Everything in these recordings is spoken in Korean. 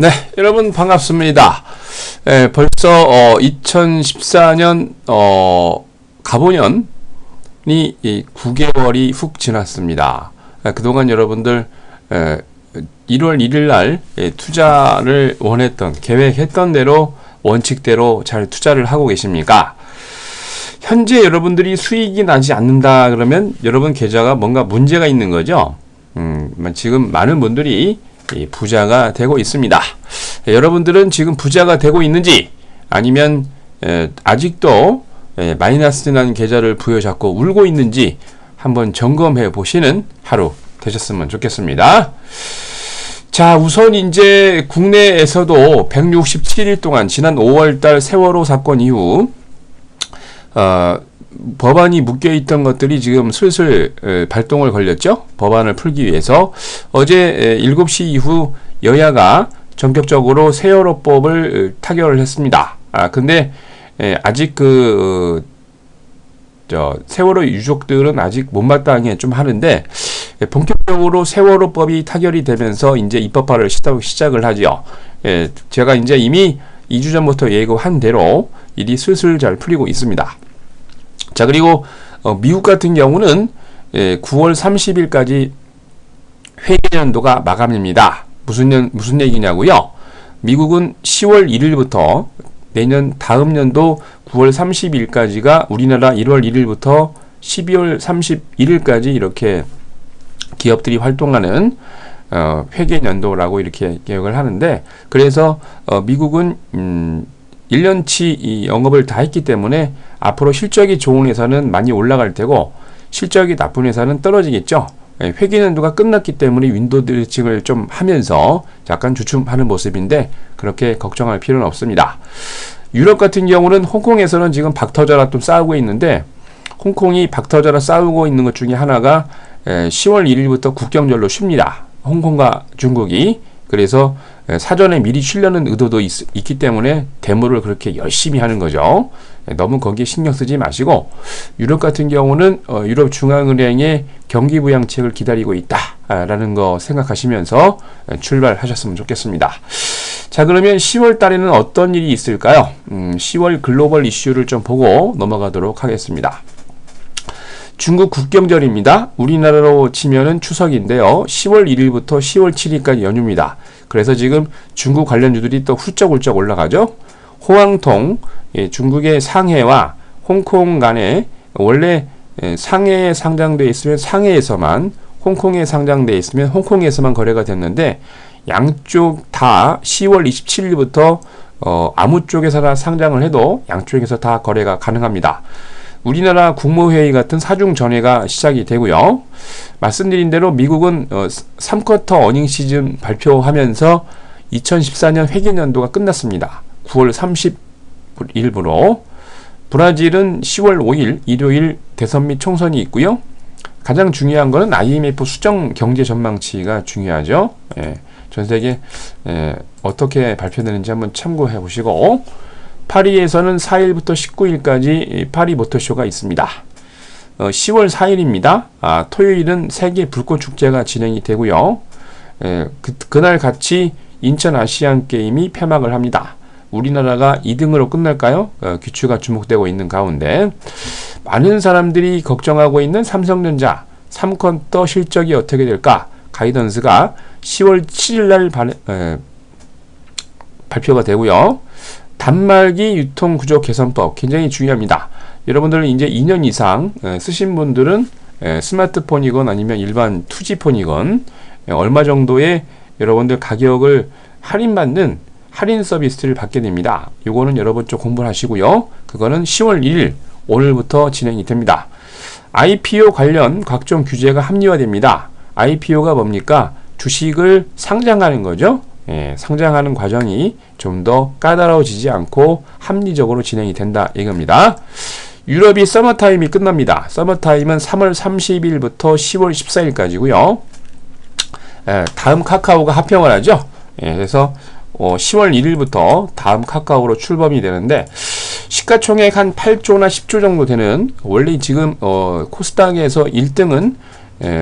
네, 여러분 반갑습니다. 벌써 2014년 가보년이 9개월이 훅 지났습니다. 그동안 여러분들 1월 1일 날 투자를 원했던, 계획했던 대로 원칙대로 잘 투자를 하고 계십니까? 현재 여러분들이 수익이 나지 않는다 그러면 여러분 계좌가 뭔가 문제가 있는 거죠. 지금 많은 분들이 부자가 되고 있습니다. 여러분들은 지금 부자가 되고 있는지, 아니면 아직도 마이너스 난 계좌를 부여잡고 울고 있는지 한번 점검해 보시는 하루 되셨으면 좋겠습니다. 자, 우선 이제 국내에서도 167일 동안 지난 5월달 세월호 사건 이후 법안이 묶여있던 것들이 지금 슬슬 발동을 걸렸죠. 법안을 풀기 위해서 어제 7시 이후 여야가 전격적으로 세월호법을 타결을 했습니다. 근데 아직 세월호 유족들은 아직 못마땅해 좀 하는데, 본격적으로 세월호법이 타결이 되면서 이제 입법화를 시작을 하죠. 제가 이제 이미 2주 전부터 예고한 대로 일이 슬슬 잘 풀리고 있습니다. 자, 그리고 미국 같은 경우는 9월 30일까지 회계연도가 마감입니다. 무슨 얘기냐고요? 미국은 10월 1일부터 내년 다음 연도 9월 30일까지가 우리나라 1월 1일부터 12월 31일까지 이렇게 기업들이 활동하는 회계연도라고 이렇게 계획을 하는데, 그래서 미국은 1년치 영업을 다 했기 때문에 앞으로 실적이 좋은 회사는 많이 올라갈 테고, 실적이 나쁜 회사는 떨어지겠죠. 회계연도가 끝났기 때문에 윈도우 드레싱을 좀 하면서 약간 주춤하는 모습인데, 그렇게 걱정할 필요는 없습니다. 유럽 같은 경우는 홍콩에서는 지금 박터져라 또 싸우고 있는데, 홍콩이 박터져라 싸우고 있는 것 중에 하나가 10월 1일부터 국경절로 쉽니다. 홍콩과 중국이. 그래서 사전에 미리 쉬려는 의도도 있기 때문에 데모를 그렇게 열심히 하는 거죠. 너무 거기에 신경 쓰지 마시고, 유럽 같은 경우는 유럽 중앙은행의 경기부양책을 기다리고 있다라는 거 생각하시면서 출발하셨으면 좋겠습니다. 자, 그러면 10월 달에는 어떤 일이 있을까요? 10월 글로벌 이슈를 좀 보고 넘어가도록 하겠습니다. 중국 국경절입니다. 우리나라로 치면은 추석인데요. 10월 1일부터 10월 7일까지 연휴입니다. 그래서 지금 중국 관련주들이 또 훌쩍훌쩍 올라가죠. 호황통, 중국의 상해와 홍콩 간에, 원래 상해에 상장되어 있으면 상해에서만, 홍콩에 상장되어 있으면 홍콩에서만 거래가 됐는데, 양쪽 다 10월 27일부터 아무 쪽에서나 상장을 해도 양쪽에서 다 거래가 가능합니다. 우리나라 국무회의 같은 사중전회가 시작이 되고요. 말씀드린 대로 미국은 3쿼터 어닝 시즌 발표하면서 2014년 회계연도가 끝났습니다. 9월 30일부로. 브라질은 10월 5일 일요일 대선 및 총선이 있고요. 가장 중요한 것은 IMF 수정 경제 전망치가 중요하죠. 전 세계 어떻게 발표되는지 한번 참고해 보시고, 파리에서는 4일부터 19일까지 파리 모터쇼가 있습니다. 10월 4일입니다. 토요일은 세계 불꽃축제가 진행이 되고요. 그날 같이 인천 아시안게임이 폐막을 합니다. 우리나라가 2등으로 끝날까요? 귀추가 주목되고 있는 가운데, 많은 사람들이 걱정하고 있는 삼성전자 3쿼터 실적이 어떻게 될까? 가이던스가 10월 7일 발표가 되고요. 단말기 유통구조 개선법 굉장히 중요합니다. 여러분들은 이제 2년 이상 쓰신 분들은 스마트폰이건 아니면 일반 투지폰이건 얼마 정도의 여러분들 가격을 할인받는 할인 서비스를 받게 됩니다. 요거는 여러분 좀 공부를 하시고요. 그거는 10월 1일 오늘부터 진행이 됩니다. IPO 관련 각종 규제가 합리화됩니다. IPO가 뭡니까? 주식을 상장하는 거죠. 상장하는 과정이 좀 더 까다로워지지 않고 합리적으로 진행이 된다 이겁니다. 유럽이 서머타임이 끝납니다. 서머타임은 3월 30일부터 10월 14일까지고요. 다음 카카오가 합병을 하죠. 그래서 10월 1일부터 다음 카카오로 출범이 되는데, 시가총액 한 8조나 10조 정도 되는, 원래 지금 코스닥에서 1등은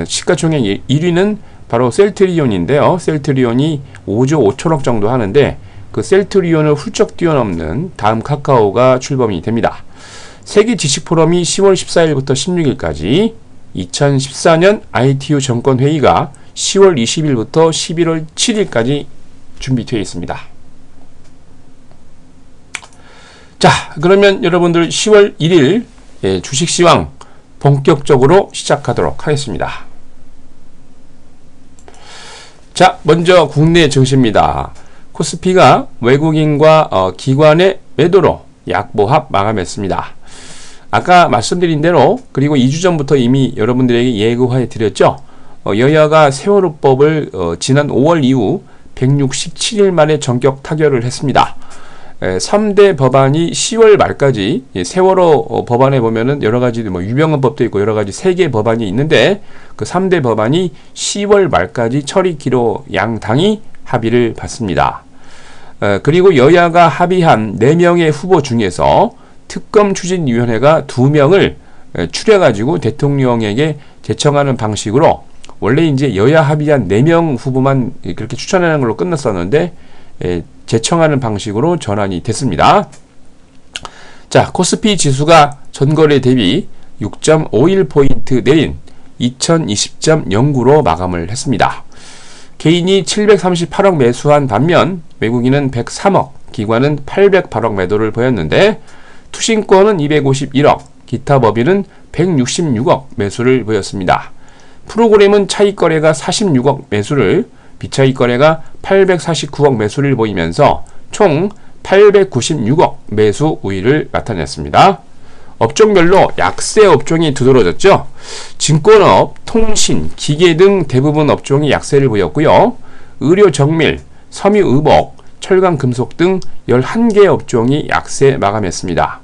시가총액 1위는 바로 셀트리온인데요. 셀트리온이 5조 5천억 정도 하는데 그 셀트리온을 훌쩍 뛰어넘는 다음 카카오가 출범이 됩니다. 세계 지식 포럼이 10월 14일부터 16일까지, 2014년 ITU 정권회의가 10월 20일부터 11월 7일까지 준비되어 있습니다. 자, 그러면 여러분들 10월 1일 주식시황 본격적으로 시작하도록 하겠습니다. 자, 먼저 국내 증시입니다. 코스피가 외국인과 기관의 매도로 약보합 마감했습니다. 아까 말씀드린 대로, 그리고 2주 전부터 이미 여러분들에게 예고해 드렸죠. 여야가 세월호법을 지난 5월 이후 167일 만에 전격 타결을 했습니다. 3대 법안이 10월 말까지, 세월호 법안에 보면은 여러가지 유병헌법도 있고 여러가지 3개 법안이 있는데, 그 3대 법안이 10월 말까지 처리키로 양당이 합의를 받습니다. 그리고 여야가 합의한 4명의 후보 중에서 특검 추진위원회가 2명을 추려가지고 대통령에게 제청하는 방식으로, 원래 이제 여야 합의한 4명 후보만 그렇게 추천하는 걸로 끝났었는데 제청하는 방식으로 전환이 됐습니다. 자, 코스피 지수가 전거래 대비 6.51포인트 내린 2020.09로 마감을 했습니다. 개인이 738억 매수한 반면 외국인은 103억, 기관은 808억 매도를 보였는데, 투신권은 251억, 기타 법인은 166억 매수를 보였습니다. 프로그램은 차익거래가 46억 매수를, 비차익거래가 849억 매수를 보이면서 총 896억 매수 우위를 나타냈습니다. 업종별로 약세 업종이 두드러졌죠. 증권업, 통신, 기계 등 대부분 업종이 약세를 보였고요. 의료 정밀, 섬유 의복, 철강 금속 등 11개 업종이 약세 마감했습니다.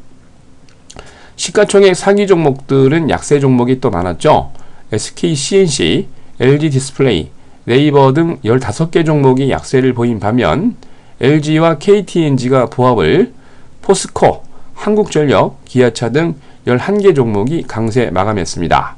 시가총액 상위 종목들은 약세 종목이 또 많았죠. SK CNC, LG 디스플레이, 네이버 등 15개 종목이 약세를 보인 반면 LG와 KTNG가 보합을, 포스코, 한국전력, 기아차 등 11개 종목이 강세 마감했습니다.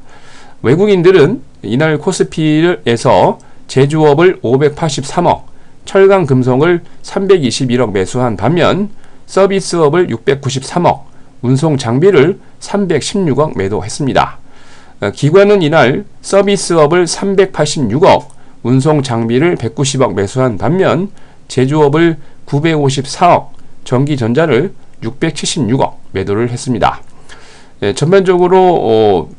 외국인들은 이날 코스피에서 제조업을 583억, 철강 금속을 321억 매수한 반면 서비스업을 693억, 운송 장비를 316억 매도했습니다. 기관은 이날 서비스업을 386억, 운송 장비를 190억 매수한 반면 제조업을 954억, 전기전자를 676억 매도를 했습니다. 전반적으로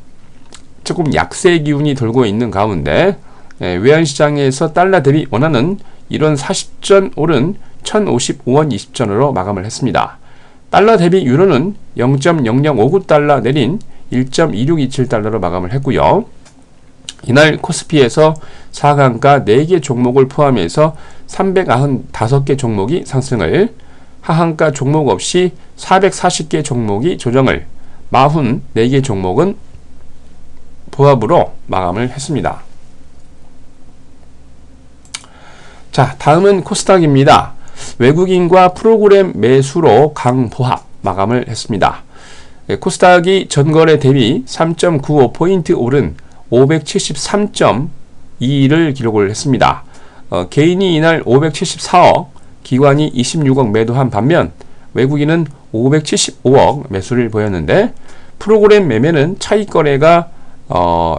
조금 약세 기운이 돌고 있는 가운데 외환시장에서 달러 대비 원화는 1원 40전 오른 1055원 20전으로 마감을 했습니다. 달러 대비 유로는 0.0059달러 내린 1.2627달러로 마감을 했고요. 이날 코스피에서 상한가 4개 종목을 포함해서 395개 종목이 상승을, 하한가 종목 없이 440개 종목이 조정을, 44개 종목은 보합으로 마감을 했습니다. 자, 다음은 코스닥입니다. 외국인과 프로그램 매수로 강보합 마감을 했습니다. 코스닥이 전거래 대비 3.95포인트 오른 573.21을 기록을 했습니다. 개인이 이날 574억, 기관이 26억 매도한 반면 외국인은 575억 매수를 보였는데, 프로그램 매매는 차익거래가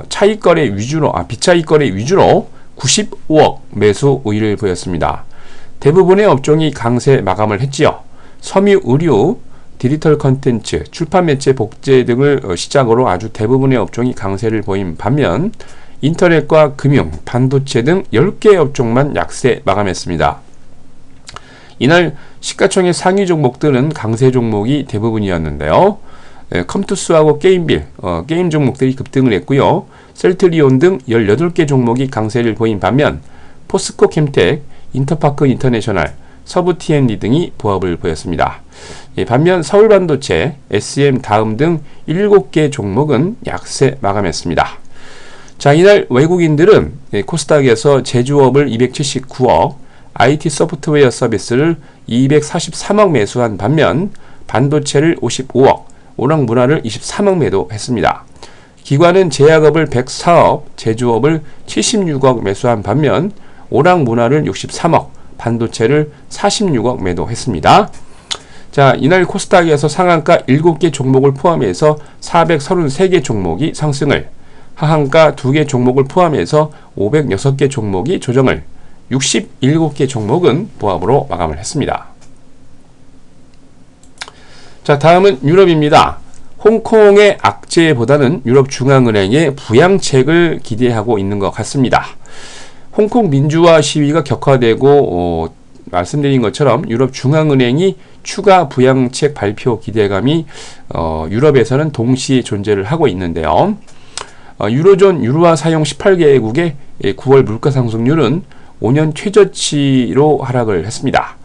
차익거래 위주로, 비차익거래 위주로 95억 매수 우위를 보였습니다. 대부분의 업종이 강세 마감을 했지요. 섬유 의류, 디지털 컨텐츠, 출판 매체 복제 등을 시작으로 아주 대부분의 업종이 강세를 보인 반면 인터넷과 금융, 반도체 등 10개 업종만 약세 마감했습니다. 이날 시가총액 상위 종목들은 강세 종목이 대부분이었는데요. 컴투스하고 게임빌, 게임 종목들이 급등을 했고요. 셀트리온 등 18개 종목이 강세를 보인 반면 포스코 캠텍, 인터파크 인터내셔널, 서부 T&D 등이 보합을 보였습니다. 반면 서울반도체, SM 다음 등 7개 종목은 약세 마감했습니다. 자, 이날 외국인들은 코스닥에서 제조업을 279억, IT 소프트웨어 서비스를 243억 매수한 반면 반도체를 55억, 오락문화를 23억 매도했습니다. 기관은 제약업을 104억, 제조업을 76억 매수한 반면 오락문화를 63억, 반도체를 46억 매도했습니다. 자, 이날 코스닥에서 상한가 7개 종목을 포함해서 433개 종목이 상승을, 하한가 2개 종목을 포함해서 506개 종목이 조정을, 67개 종목은 보합으로 마감을 했습니다. 자, 다음은 유럽입니다. 홍콩의 악재보다는 유럽중앙은행의 부양책을 기대하고 있는 것 같습니다. 홍콩 민주화 시위가 격화되고 말씀드린 것처럼 유럽중앙은행이 추가 부양책 발표 기대감이 유럽에서는 동시에 존재를 하고 있는데요. 유로존 유로화 사용 18개국의 9월 물가상승률은 5년 최저치로 하락을 했습니다.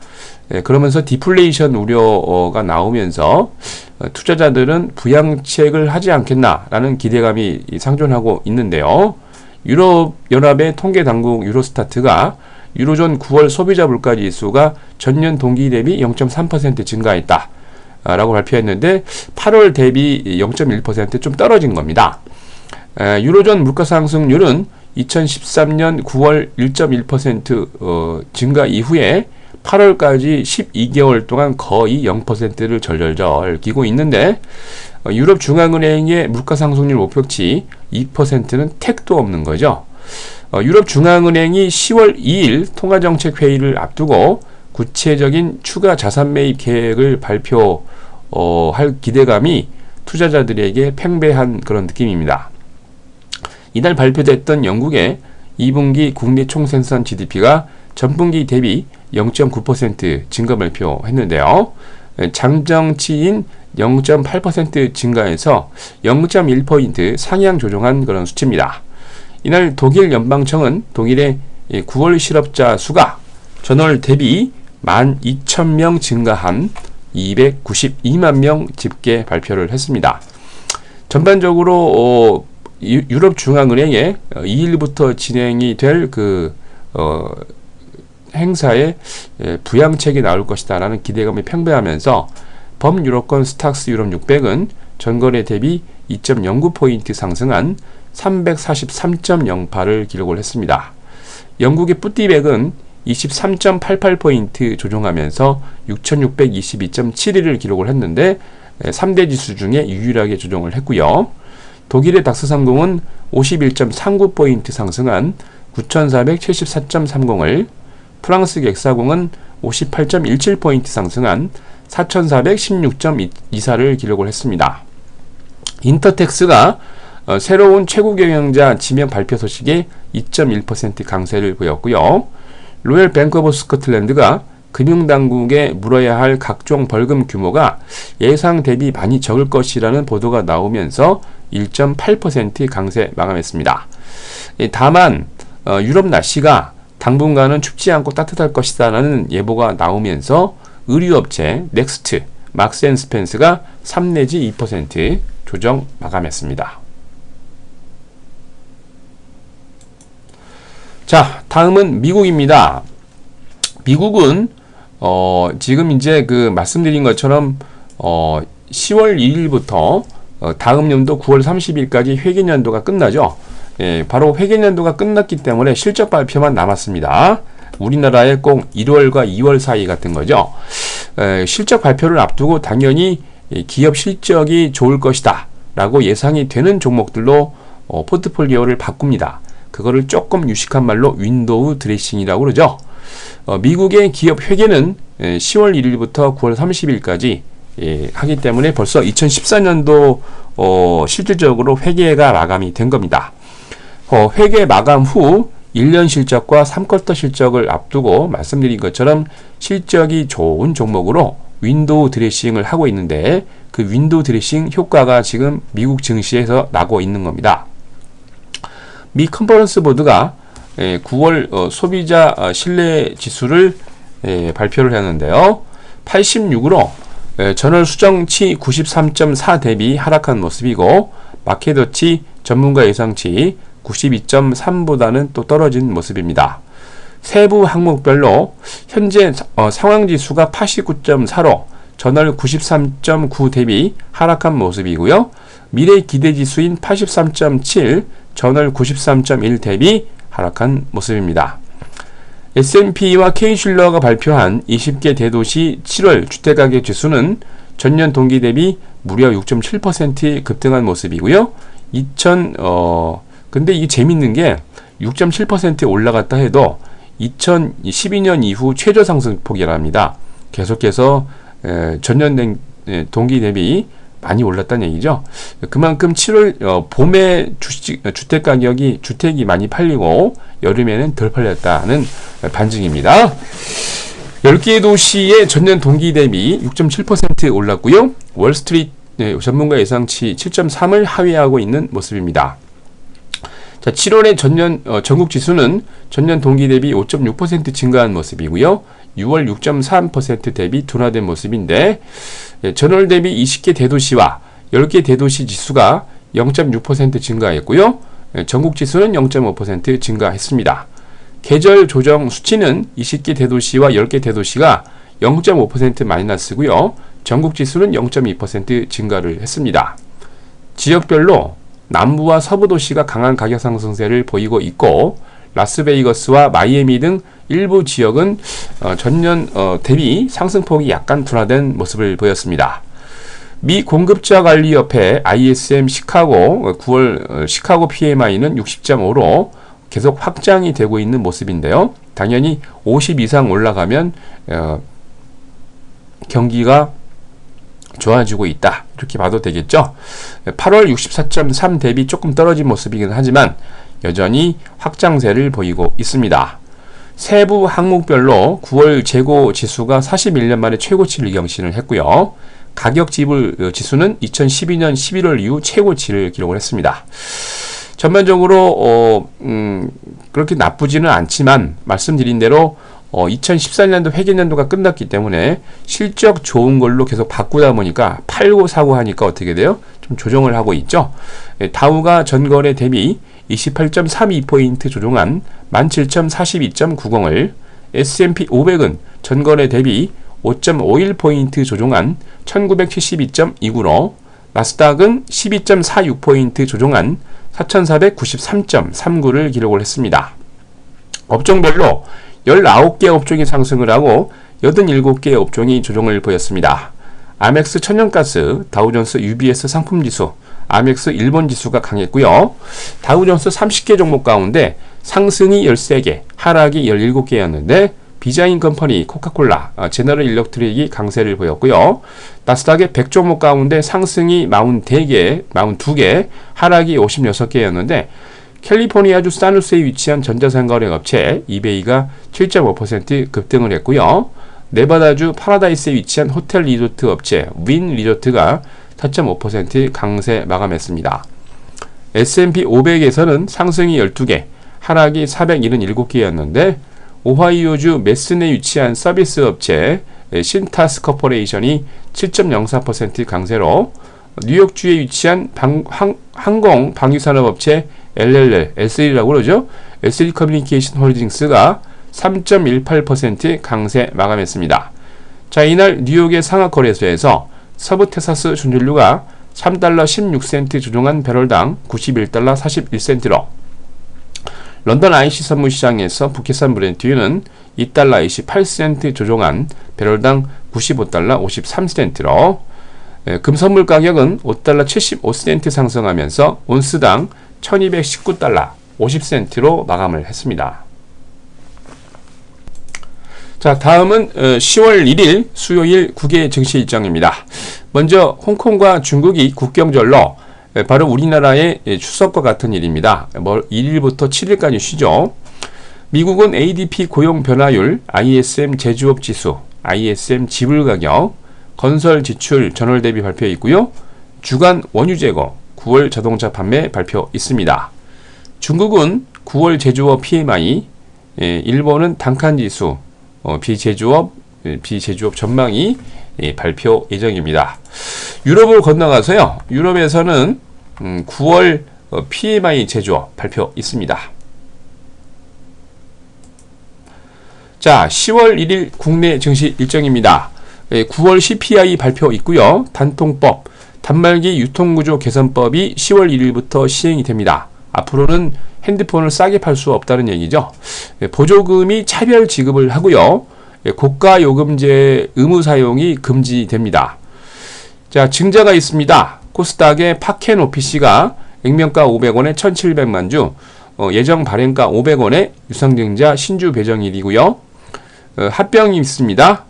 그러면서 디플레이션 우려가 나오면서 투자자들은 부양책을 하지 않겠나라는 기대감이 상존하고 있는데요. 유럽연합의 통계당국 유로스타트가 유로존 9월 소비자 물가지수가 전년 동기 대비 0.3% 증가했다 라고 발표했는데 8월 대비 0.1% 좀 떨어진 겁니다. 유로존 물가상승률은 2013년 9월 1.1% 증가 이후에 8월까지 12개월 동안 거의 0%를 절절절 기고 있는데 유럽중앙은행의 물가상승률 목표치 2%는 택도 없는 거죠. 유럽중앙은행이 10월 2일 통화정책회의를 앞두고 구체적인 추가 자산 매입 계획을 발표할 기대감이 투자자들에게 팽배한 그런 느낌입니다. 이날 발표됐던 영국의 2분기 국내 총생산 GDP가 전분기 대비 0.9% 증가 발표했는데요. 장정치인 0.8% 증가해서 0.1포인트 상향 조정한 그런 수치입니다. 이날 독일 연방청은 독일의 9월 실업자 수가 전월 대비 12,000명 증가한 292만 명 집계 발표를 했습니다. 전반적으로 유럽중앙은행의 2일부터 진행이 될 행사에 부양책이 나올 것이다 라는 기대감이 팽배하면서 범유럽권 스탁스 유럽 600은 전거래 대비 2.09포인트 상승한 343.08을 기록을 했습니다. 영국의 뿌띠백은 23.88포인트 조정하면서 6622.71을 기록을 했는데 3대 지수 중에 유일하게 조정을 했고요. 독일의 닥스30은 51.39포인트 상승한 9474.30을, 프랑스 객사공은 58.17포인트 상승한 4416.24를 기록을 했습니다. 인터텍스가 새로운 최고 경영자 지명 발표 소식에 2.1% 강세를 보였고요. 로열 뱅크 오브 스코틀랜드가 금융당국에 물어야 할 각종 벌금 규모가 예상 대비 많이 적을 것이라는 보도가 나오면서 1.8% 강세 마감했습니다. 다만 유럽 날씨가 당분간은 춥지 않고 따뜻할 것이다 라는 예보가 나오면서 의류업체 넥스트, 막스앤스펜스가 3 내지 2% 조정 마감했습니다. 자, 다음은 미국입니다. 미국은 지금 이제 말씀드린 것처럼 10월 2일부터 다음 연도 9월 30일까지 회계연도가 끝나죠. 바로 회계연도가 끝났기 때문에 실적 발표만 남았습니다. 우리나라의 꼭 1월과 2월 사이 같은 거죠. 실적 발표를 앞두고 당연히 기업 실적이 좋을 것이다 라고 예상이 되는 종목들로 포트폴리오를 바꿉니다. 그거를 조금 유식한 말로 윈도우 드레싱이라고 그러죠. 미국의 기업 회계는 10월 1일부터 9월 30일까지 하기 때문에 벌써 2014년도 실질적으로 회계가 마감이 된 겁니다. 회계 마감 후 1년 실적과 3쿼터 실적을 앞두고 말씀드린 것처럼 실적이 좋은 종목으로 윈도우 드레싱을 하고 있는데 그 윈도우 드레싱 효과가 지금 미국 증시에서 나고 있는 겁니다. 미 컨퍼런스 보드가 9월 소비자 신뢰 지수를 발표를 했는데요. 86으로 전월 수정치 93.4 대비 하락한 모습이고 마켓워치 전문가 예상치 92.3보다는 또 떨어진 모습입니다. 세부 항목별로 현재 상황지수가 89.4로 전월 93.9 대비 하락한 모습이고요. 미래 기대지수인 83.7, 전월 93.1 대비 하락한 모습입니다. S&P와 C실러가 발표한 20개 대도시 7월 주택가격 지수는 전년 동기 대비 무려 6.7% 급등한 모습이고요. 근데 이게 재밌는 게 6.7% 올라갔다 해도 2012년 이후 최저 상승폭이랍니다. 계속해서 전년 동기 대비 많이 올랐다는 얘기죠. 그만큼 7월 봄에 주택이 많이 팔리고 여름에는 덜 팔렸다는 반증입니다. 10개의 도시의 전년 동기 대비 6.7% 올랐고요. 월스트리트 전문가 예상치 7.3을 하회하고 있는 모습입니다. 자, 7월의 전국 지수는 전년 동기 대비 5.6% 증가한 모습이고요. 6월 6.3% 대비 둔화된 모습인데, 전월 대비 20개 대도시와 10개 대도시 지수가 0.6% 증가했고요. 전국 지수는 0.5% 증가했습니다. 계절 조정 수치는 20개 대도시와 10개 대도시가 0.5% 마이너스고요. 전국 지수는 0.2% 증가를 했습니다. 지역별로 남부와 서부 도시가 강한 가격 상승세를 보이고 있고, 라스베이거스와 마이애미 등 일부 지역은 전년 대비 상승폭이 약간 둔화된 모습을 보였습니다. 미 공급자관리협회 ISM 시카고 9월 시카고 PMI는 60.5로 계속 확장이 되고 있는 모습인데요. 당연히 50 이상 올라가면 경기가 좋아지고 있다, 이렇게 봐도 되겠죠. 8월 64.3 대비 조금 떨어진 모습이긴 하지만 여전히 확장세를 보이고 있습니다. 세부 항목별로 9월 재고 지수가 41년 만에 최고치를 경신을 했고요. 가격 지불 지수는 2012년 11월 이후 최고치를 기록을 했습니다. 전반적으로 그렇게 나쁘지는 않지만 말씀드린 대로 2014년도 회계년도가 끝났기 때문에 실적 좋은 걸로 계속 바꾸다 보니까 팔고 사고 하니까 어떻게 돼요? 좀 조정을 하고 있죠. 다우가 전거래 대비 28.32포인트 조정한 17,042.90을, S&P 500은 전거래 대비 5.51포인트 조정한 1972.29로, 나스닥은 12.46포인트 조정한 4,493.39를 기록을 했습니다. 업종별로 19개 업종이 상승을 하고 87개 업종이 조정을 보였습니다. 아멕스 천연가스, 다우존스 UBS 상품지수, 아멕스 일본 지수가 강했고요. 다우존스 30개 종목 가운데 상승이 13개, 하락이 17개였는데 비자인 컴퍼니, 코카콜라, 제너럴 일렉트릭이 강세를 보였고요. 나스닥의 100종목 가운데 상승이 42개, 하락이 56개였는데 캘리포니아주 사누스에 위치한 전자상거래 업체 이베이가 7.5% 급등을 했고요. 네바다주 파라다이스에 위치한 호텔 리조트 업체 윈 리조트가 4.5% 강세 마감했습니다. S&P 500에서는 상승이 12개, 하락이 477개였는데 오하이오주 메슨에 위치한 서비스 업체 신타스 코퍼레이션이 7.04% 강세로, 뉴욕주에 위치한 항공 방위산업업체 SL이라고 그러죠. SL 커뮤니케이션 홀딩스가 3.18% 강세 마감했습니다. 자, 이날 뉴욕의 상하거래소에서 서부 텍사스 준전류가 3달러 16센트 조정한 배럴당 91달러 41센트로, 런던 IC 선물시장에서 북해산 브렌트유는 2달러 28센트 조정한 배럴당 95달러 53센트로, 금 선물 가격은 5달러 75센트 상승하면서 온스당 1219달러 50센트로 마감을 했습니다. 자, 다음은 10월 1일 수요일 9개 증시 일정입니다. 먼저 홍콩과 중국이 국경절로 바로 우리나라의 추석과 같은 일입니다. 1일부터 7일까지 쉬죠. 미국은 ADP 고용 변화율, ISM 제조업 지수, ISM 지불가격, 건설 지출 전월 대비 발표 있고요. 주간 원유 재고, 9월 자동차 판매 발표 있습니다. 중국은 9월 제조업 PMI, 일본은 단칸지수, 비제조업 전망이 발표 예정입니다. 유럽을 건너가서요. 유럽에서는 9월 PMI 제조업 발표 있습니다. 자, 10월 1일 국내 증시 일정입니다. 9월 CPI 발표 있고요. 단통법, 단말기 유통구조 개선법이 10월 1일부터 시행이 됩니다. 앞으로는 핸드폰을 싸게 팔 수 없다는 얘기죠. 보조금이 차별 지급을 하고요. 고가 요금제 의무 사용이 금지됩니다. 자, 증자가 있습니다. 코스닥의 파켄오피씨가 액면가 500원에 1,700만 주, 예정 발행가 500원에 유상증자 신주 배정일이고요. 합병이 있습니다.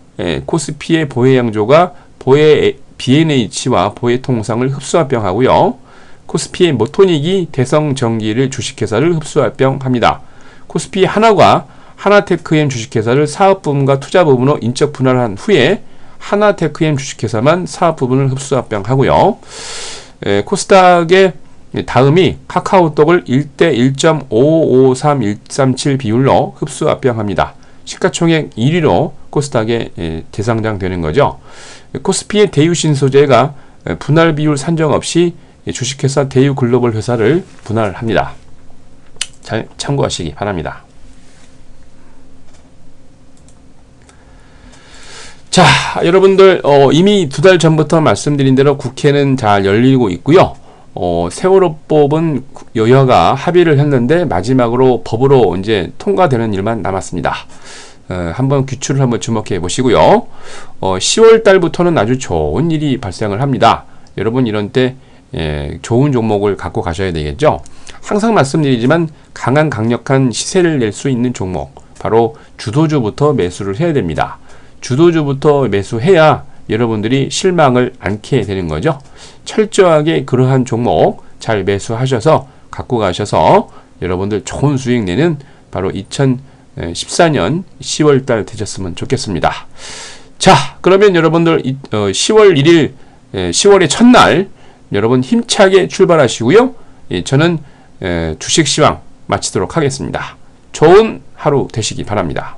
코스피의 보혜양조가 보혜 B&H와 보혜통상을 흡수합병하고요. 코스피의 모토닉이 대성전기를 주식회사를 흡수합병합니다. 코스피 하나가 하나테크엠 주식회사를 사업부문과 투자부문으로 인적 분할한 후에 하나테크엠 주식회사만 사업부문을 흡수합병하고요. 코스닥의 다음이 카카오톡을 1대 1.553137 비율로 흡수합병합니다. 시가총액 1위로 코스닥에 대상장되는 거죠. 코스피의 대유신소재가 분할 비율 산정 없이 주식회사 대유글로벌 회사를 분할합니다. 잘 참고하시기 바랍니다. 자, 여러분들 이미 2달 전부터 말씀드린 대로 국회는 잘 열리고 있고요. 세월호법은 여야가 합의를 했는데 마지막으로 법으로 이제 통과되는 일만 남았습니다. 한번 규칙을 한번 주목해 보시고요. 10월 달부터는 아주 좋은 일이 발생을 합니다. 여러분 이런 때 좋은 종목을 갖고 가셔야 되겠죠. 항상 말씀드리지만 강한 강력한 시세를 낼 수 있는 종목, 바로 주도주부터 매수를 해야 됩니다. 주도주부터 매수해야 여러분들이 실망을 않게 되는 거죠. 철저하게 그러한 종목 잘 매수하셔서 갖고 가셔서 여러분들 좋은 수익 내는 바로 2014년 10월 달 되셨으면 좋겠습니다. 자, 그러면 여러분들 10월 1일 10월의 첫날 여러분 힘차게 출발하시고요. 저는 주식시황 마치도록 하겠습니다. 좋은 하루 되시기 바랍니다.